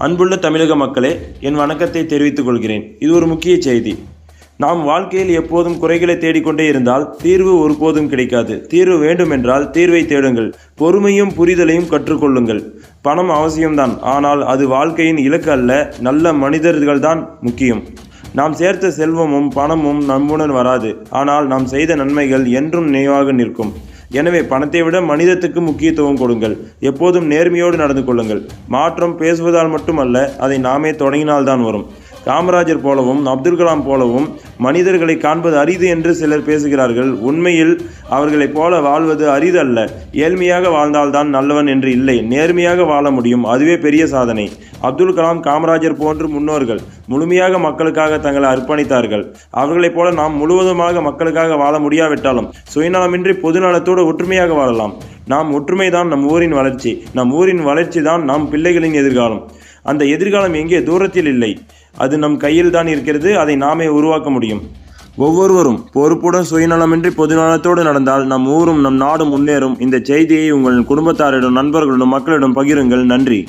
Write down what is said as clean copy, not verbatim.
அன்புள்ள தமிழக மக்களே, என் வணக்கத்தை தெரிவித்துக் கொள்கிறேன். இது ஒரு முக்கிய செய்தி. நாம் வாழ்க்கையில் எப்போதும் குறைகளை தேடிக்கொண்டே இருந்தால் தீர்வு ஒருபோதும் கிடைக்காது. தீர்வு வேண்டுமென்றால் தீர்வை தேடுங்கள். பொறுமையும் புரிதலையும் கற்றுக்கொள்ளுங்கள். பணம் அவசியம்தான், ஆனால் அது வாழ்க்கையின் இலக்கு அல்ல. நல்ல மனிதர்கள்தான் முக்கியம். நாம் சேர்த்த செல்வமும் பணமும் நம்முடன் வராது, ஆனால் நாம் செய்த நன்மைகள் என்றும் நினைவாக நிற்கும். எனவே பணத்தை விட மனிதத்துக்கு முக்கியத்துவம் கொடுங்கள். எப்போதும் நேர்மையோடு நடந்து கொள்ளுங்கள். மாற்றம் பேசுவதால் மட்டுமல்ல, அதை நாமே தொடங்கினால்தான் வரும். காமராஜர் போலவும் அப்துல் கலாம் போலவும் மனிதர்களை காண்பது அரிது என்று சிலர் பேசுகிறார்கள். உண்மையில் அவர்களைப் போல வாழ்வது அரிது அல்ல. ஏழ்மையாக வாழ்ந்தால்தான் நல்லவன் என்று இல்லை. நேர்மையாக வாழ முடியும், அதுவே பெரிய சாதனை. அப்துல் கலாம், காமராஜர் போன்று முன்னோர்கள் முழுமையாக மக்களுக்காக தங்களை அர்ப்பணித்தார்கள். அவர்களைப் போல நாம் முழுவதுமாக மக்களுக்காக வாழ முடியாவிட்டாலும் சுயநலமின்றி பொதுநலத்தோடு ஒற்றுமையாக வாழலாம். ஒற்றுமைதான் நம் ஊரின் வளர்ச்சி. நம் ஊரின் வளர்ச்சி தான் நம் பிள்ளைகளின் எதிர்காலம். அந்த எதிர்காலம் எங்கே? தூரத்தில் இல்லை, அது நம் கையில் தான் இருக்கிறது. அதை நாமே உருவாக்க முடியும். ஒவ்வொருவரும் பொறுப்புடன் சுயநலமின்றி பொதுநலத்தோடு நடந்தால் நம் ஊரும் நம் நாடும் முன்னேறும். இந்த செய்தியை உங்கள் குடும்பத்தாரிடம், நண்பர்களிடம், மக்களிடம் பகிருங்கள். நன்றி.